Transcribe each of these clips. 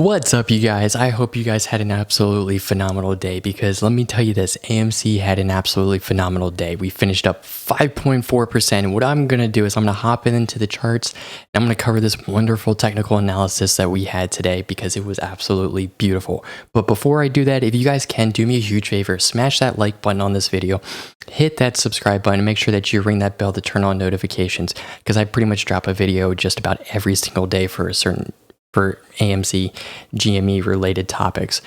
What's up, you guys? I hope you guys had an absolutely phenomenal day, because let me tell you this, AMC had an absolutely phenomenal day. We finished up 5.4%. And what I'm going to do is I'm going to hop into the charts and I'm going to cover this wonderful technical analysis that we had today because it was absolutely beautiful. But before I do that, if you guys can do me a huge favor, smash that like button on this video, hit that subscribe button, and make sure that you ring that bell to turn on notifications, because I pretty much drop a video just about every single day for AMC, GME related topics.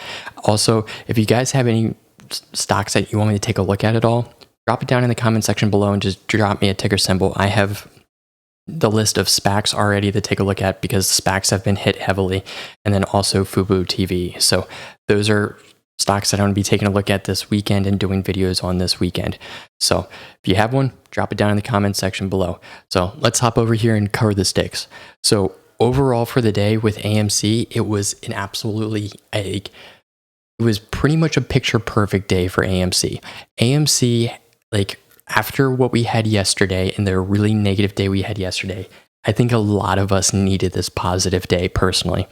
Also, if you guys have any stocks that you want me to take a look at all, drop it down in the comment section below and just drop me a ticker symbol. I have the list of SPACs already to take a look at because SPACs have been hit heavily, and then also Fubo TV. So those are stocks that I'm going to be taking a look at this weekend and doing videos on this weekend. So if you have one, drop it down in the comment section below. So let's hop over here and cover the sticks. So overall for the day with AMC, it was it was pretty much a picture perfect day for AMC. AMC, after what we had yesterday and the really negative day we had yesterday, I think a lot of us needed this positive day personally.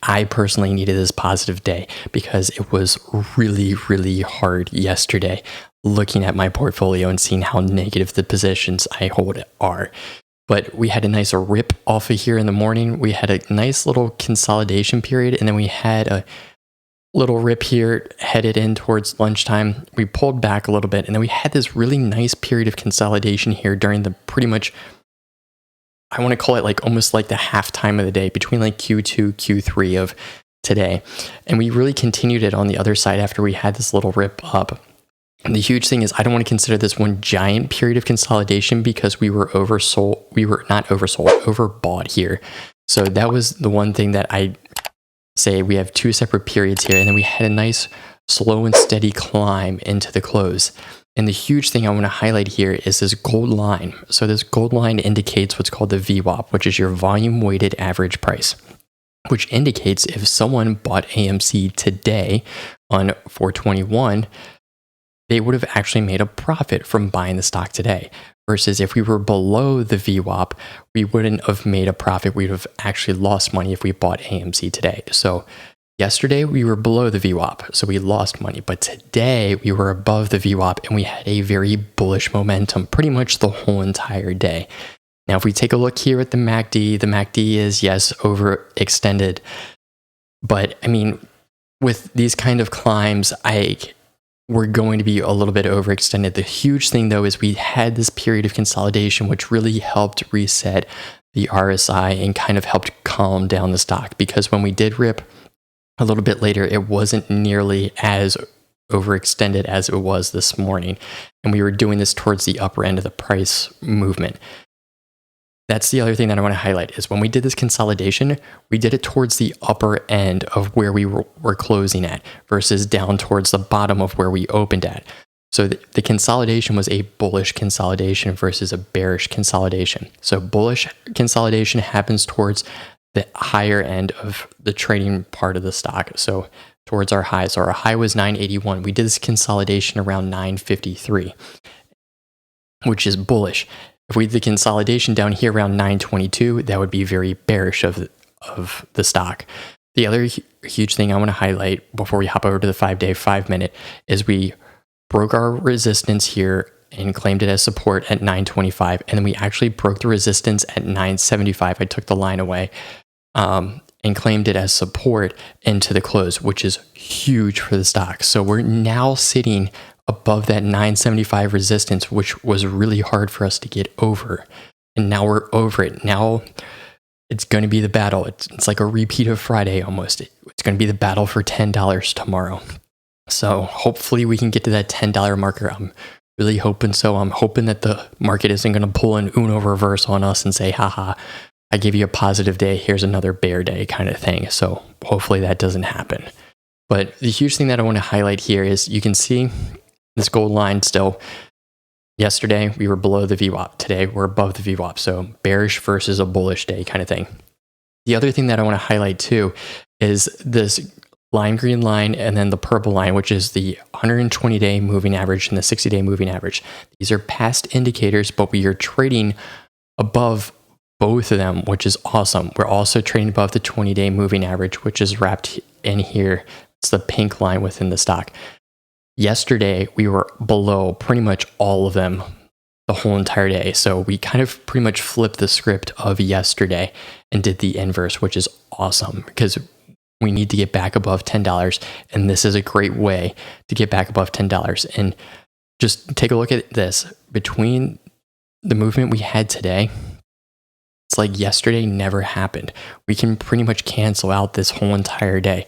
I personally needed this positive day because it was really, really hard yesterday looking at my portfolio and seeing how negative the positions I hold are. But we had a nice rip off of here in the morning. We had a nice little consolidation period, and then we had a little rip here headed in towards lunchtime. We pulled back a little bit, and then we had this really nice period of consolidation here during the pretty much, I want to call it almost like the halftime of the day between Q2, Q3 of today. And we really continued it on the other side after we had this little rip up. And the huge thing is, I don't want to consider this one giant period of consolidation because we were oversold. We were not oversold, overbought here. So that was the one thing that I say we have two separate periods here. And then we had a nice slow and steady climb into the close. And the huge thing I want to highlight here is this gold line. So this gold line indicates what's called the VWAP, which is your volume weighted average price, which indicates if someone bought AMC today on 4/21, they would have actually made a profit from buying the stock today. Versus if we were below the VWAP, we wouldn't have made a profit. We'd have actually lost money if we bought AMC today. So yesterday we were below the VWAP, so we lost money. But today we were above the VWAP and we had a very bullish momentum pretty much the whole entire day. Now, if we take a look here at the MACD is, yes, overextended. But I mean, with these kind of climbs, we're going to be a little bit overextended. The huge thing, though, is we had this period of consolidation, which really helped reset the RSI and kind of helped calm down the stock. Because when we did rip a little bit later, it wasn't nearly as overextended as it was this morning. And we were doing this towards the upper end of the price movement. That's the other thing that I want to highlight is when we did this consolidation, we did it towards the upper end of where we were closing at versus down towards the bottom of where we opened at. So the consolidation was a bullish consolidation versus a bearish consolidation. So bullish consolidation happens towards the higher end of the trading part of the stock. So towards our high. So our high was 981. We did this consolidation around 953, which is bullish. If we did the consolidation down here around 922, that would be very bearish of the stock. The other huge thing I want to highlight before we hop over to the 5-day, 5-minute is we broke our resistance here and claimed it as support at 925. And then we actually broke the resistance at 975. I took the line away and claimed it as support into the close, which is huge for the stock. So we're now sitting above that 975 resistance, which was really hard for us to get over. And now we're over it. Now it's going to be the battle. It's like a repeat of Friday almost. It's going to be the battle for $10 tomorrow. So hopefully we can get to that $10 marker. I'm really hoping so. I'm hoping that the market isn't going to pull an Uno reverse on us and say, haha, I gave you a positive day. Here's another bear day kind of thing. So hopefully that doesn't happen. But the huge thing that I want to highlight here is you can see this gold line still. Yesterday, we were below the VWAP. Today, we're above the VWAP. So bearish versus a bullish day kind of thing. The other thing that I want to highlight too is this lime green line and then the purple line, which is the 120-day moving average and the 60-day moving average. These are past indicators, but we are trading above both of them, which is awesome. We're also trading above the 20-day moving average, which is wrapped in here. It's the pink line within the stock. Yesterday, we were below pretty much all of them the whole entire day. So we kind of pretty much flipped the script of yesterday and did the inverse, which is awesome because we need to get back above $10. And this is a great way to get back above $10. And just take a look at this. Between the movement we had today, it's like yesterday never happened. We can pretty much cancel out this whole entire day.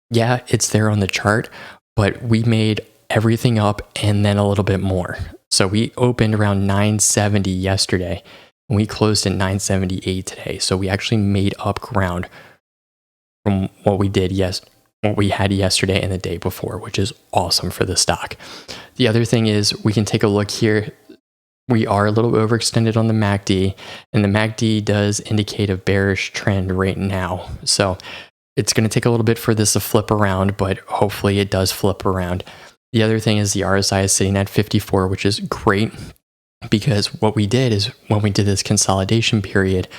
Yeah, it's there on the chart, but we made everything up and then a little bit more. So we opened around 970 yesterday and we closed at 978 today. So we actually made up ground from what we did what we had yesterday and the day before, which is awesome for the stock. The other thing is we can take a look here. We are a little overextended on the MACD, and the MACD does indicate a bearish trend right now. So it's going to take a little bit for this to flip around, but hopefully it does flip around. The other thing is the RSI is sitting at 54, which is great because what we did is when we did this consolidation period,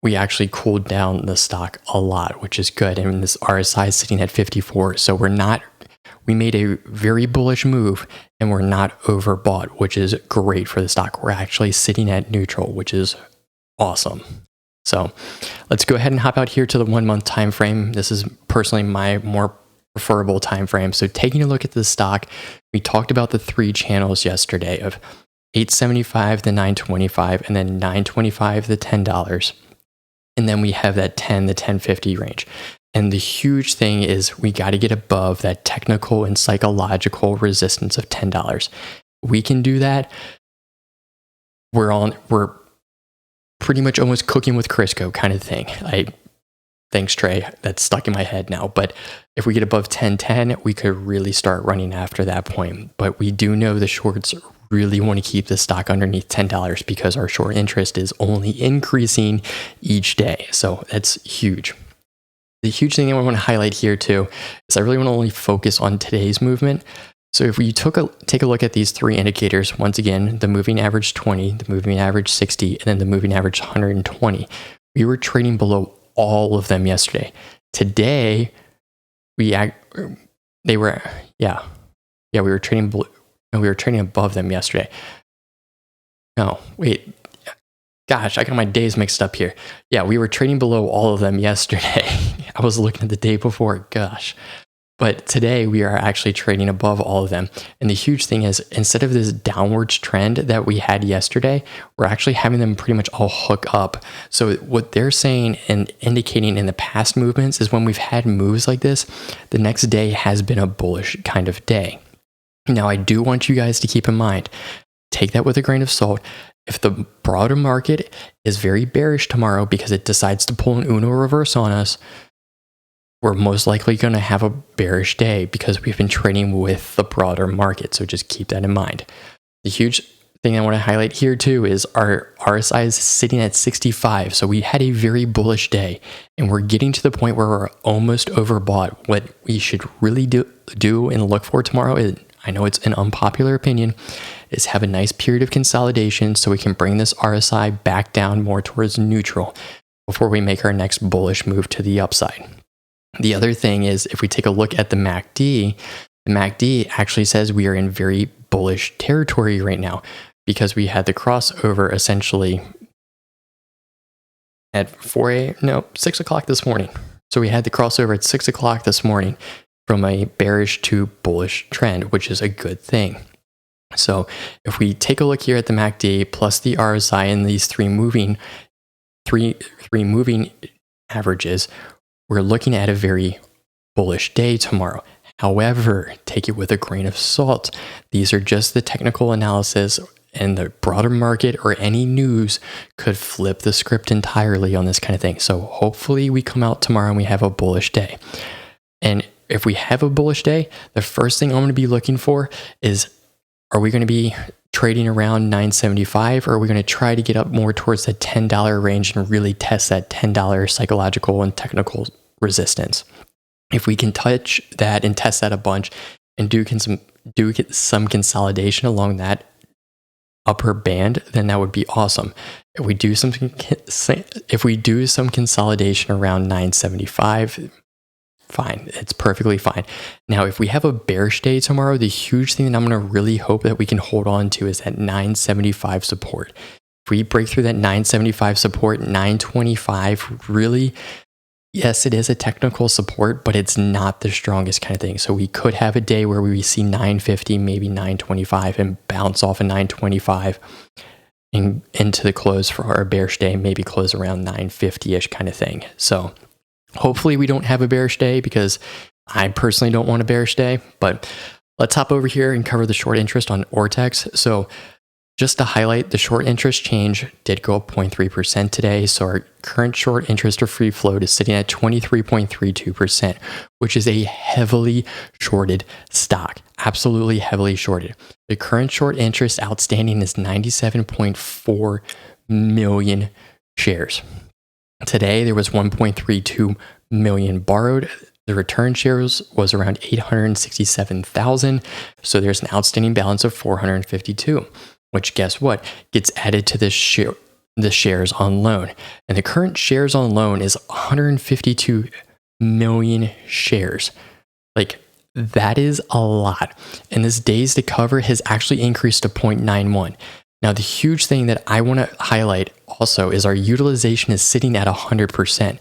we actually cooled down the stock a lot, which is good. And this RSI is sitting at 54. So we made a very bullish move and we're not overbought, which is great for the stock. We're actually sitting at neutral, which is awesome. So let's go ahead and hop out here to the 1 month time frame. This is personally my more preferable time frame. So taking a look at the stock, we talked about the three channels yesterday of 875 to 925 and then 925 to $10. And then we have that 10 to 1050 range. And the huge thing is we got to get above that technical and psychological resistance of $10. We can do that. We're pretty much almost cooking with Crisco kind of thing. Thanks, Trey. That's stuck in my head now. But if we get above 1010, we could really start running after that point. But we do know the shorts really want to keep the stock underneath $10 because our short interest is only increasing each day. So that's huge. The huge thing that I want to highlight here too is I really want to only focus on today's movement. So if we take a look at these three indicators, once again, the moving average 20, the moving average 60, and then the moving average 120, we were trading below all of them yesterday. Today, we were trading above them yesterday. No, wait. Gosh, I got my days mixed up here. Yeah, we were trading below all of them yesterday. I was looking at the day before. Gosh. But today we are actually trading above all of them. And the huge thing is, instead of this downwards trend that we had yesterday, we're actually having them pretty much all hook up. So what they're saying and indicating in the past movements is when we've had moves like this, the next day has been a bullish kind of day. Now, I do want you guys to keep in mind, take that with a grain of salt. If the broader market is very bearish tomorrow because it decides to pull an Uno reverse on us, we're most likely going to have a bearish day because we've been trading with the broader market. So just keep that in mind. The huge thing I want to highlight here too is our RSI is sitting at 65. So we had a very bullish day and we're getting to the point where we're almost overbought. What we should really do and look for tomorrow is, I know it's an unpopular opinion, is have a nice period of consolidation so we can bring this RSI back down more towards neutral before we make our next bullish move to the upside. The other thing is, if we take a look at the MACD actually says we are in very bullish territory right now because we had the crossover essentially at 6 o'clock this morning. So we had the crossover at 6 o'clock this morning from a bearish to bullish trend, which is a good thing. So if we take a look here at the MACD plus the RSI and these three moving averages, we're looking at a very bullish day tomorrow. However, take it with a grain of salt. These are just the technical analysis, and the broader market or any news could flip the script entirely on this kind of thing. So hopefully we come out tomorrow and we have a bullish day. And if we have a bullish day, the first thing I'm going to be looking for is, are we going to be trading around 975, or are we going to try to get up more towards the $10 range and really test that $10 psychological and technical resistance? If we can touch that and test that a bunch and get some consolidation along that upper band, then that would be awesome. If we do some consolidation around 975, fine. It's perfectly fine. Now, if we have a bearish day tomorrow, the huge thing that I'm going to really hope that we can hold on to is that 975 support. If we break through that 975 support, 925 really, yes, it is a technical support, but it's not the strongest kind of thing. So we could have a day where we see 950, maybe 925 and bounce off a 925 and into the close for our bearish day, maybe close around 950-ish kind of thing. So hopefully we don't have a bearish day because I personally don't want a bearish day, but let's hop over here and cover the short interest on Ortex. So just to highlight, the short interest change did go up 0.3% today. So our current short interest or free float is sitting at 23.32%, which is a heavily shorted stock, absolutely heavily shorted. The current short interest outstanding is 97.4 million shares. Today, there was 1.32 million borrowed. The return shares was around 867,000. So there's an outstanding balance of 452. Which, guess what, gets added to the shares on loan. And the current shares on loan is 152 million shares. Like, that is a lot. And this days to cover has actually increased to 0.91. Now, the huge thing that I want to highlight also is our utilization is sitting at 100%.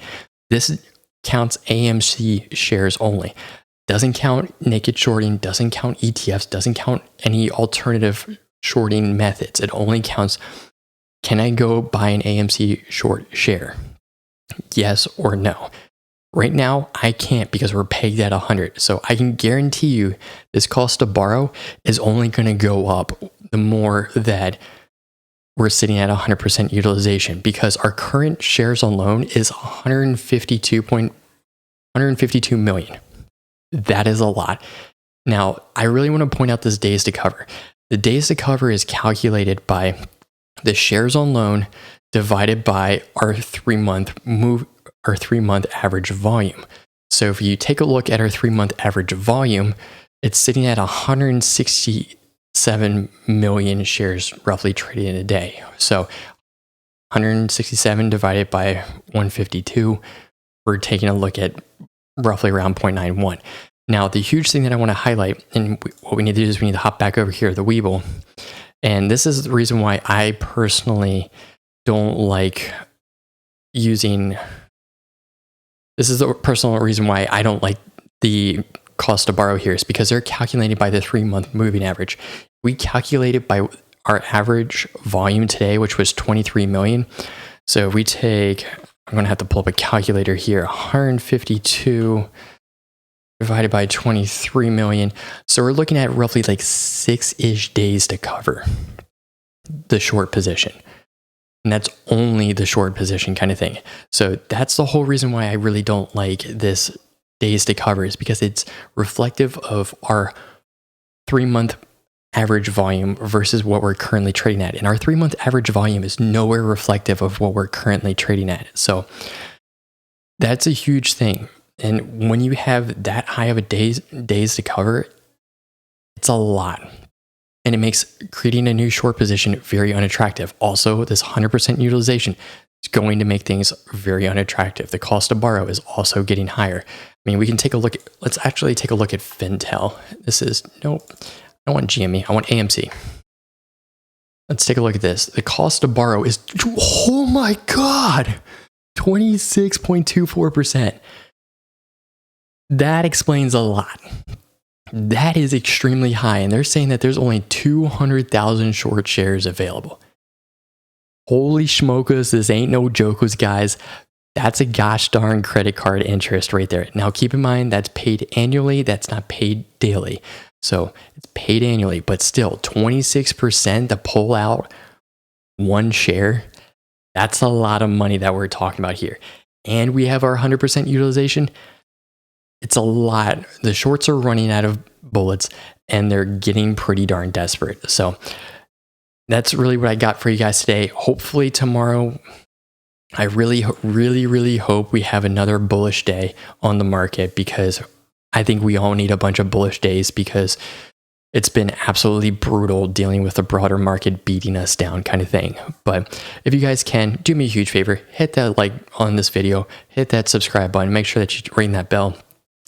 This counts AMC shares only. Doesn't count naked shorting, doesn't count ETFs, doesn't count any alternative shorting methods. It only counts, can I go buy an AMC short share? Yes or no. Right now, I can't because we're pegged at 100. So I can guarantee you this cost to borrow is only going to go up the more that we're sitting at 100% utilization, because our current shares on loan is 152 million. That is a lot. Now, I really want to point out this days to cover. The days to cover is calculated by the shares on loan divided by our 3-month average volume. So if you take a look at our 3-month average volume, it's sitting at 167 million shares roughly traded in a day. So 167 divided by 152, we're taking a look at roughly around 0.91. Now, the huge thing that I want to highlight, and what we need to do is we need to hop back over here, the Weeble. And this is the reason why I personally don't like using, this is the personal reason why I don't like the cost to borrow here, is because they're calculated by the 3-month moving average. We calculated by our average volume today, which was 23 million. So if we take, I'm going to have to pull up a calculator here, 152 divided by 23 million. So we're looking at roughly like 6-ish days to cover the short position. And that's only the short position kind of thing. So that's the whole reason why I really don't like this days to cover, is because it's reflective of our 3-month average volume versus what we're currently trading at. And our 3-month average volume is nowhere reflective of what we're currently trading at. So that's a huge thing. And when you have that high of a days to cover, it's a lot. And it makes creating a new short position very unattractive. Also, this 100% utilization is going to make things very unattractive. The cost to borrow is also getting higher. I mean, we can take a look at, let's actually take a look at Fintel. This is, nope, I don't want GME, I want AMC. Let's take a look at this. The cost to borrow is, oh my God, 26.24%. That explains a lot. That is extremely high. And they're saying that there's only 200,000 short shares available. Holy schmokas, this ain't no jokers, guys. That's a gosh darn credit card interest right there. Now, keep in mind, that's paid annually. That's not paid daily. So it's paid annually, but still 26% to pull out one share. That's a lot of money that we're talking about here. And we have our 100% utilization. It's a lot. The shorts are running out of bullets and they're getting pretty darn desperate. So that's really what I got for you guys today. Hopefully tomorrow, I really hope we have another bullish day on the market, because I think we all need a bunch of bullish days, because it's been absolutely brutal dealing with the broader market beating us down kind of thing. But if you guys can, do me a huge favor, hit that like on this video, hit that subscribe button, make sure that you ring that bell.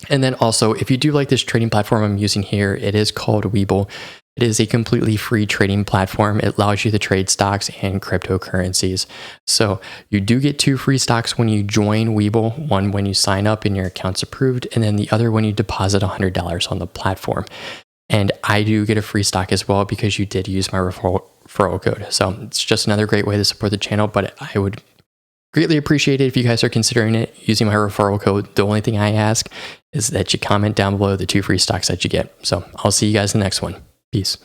And then also, if you do like this trading platform I'm using here, it is called Webull. It is a completely free trading platform. It allows you to trade stocks and cryptocurrencies. So you do get 2 free stocks when you join Webull, one when you sign up and your account's approved, and then the other when you deposit $100 on the platform. And I do get a free stock as well because you did use my referral code. So it's just another great way to support the channel, but I would greatly appreciate it if you guys are considering it using my referral code. The only thing I ask is that you comment down below the 2 free stocks that you get. So I'll see you guys in the next one. Peace.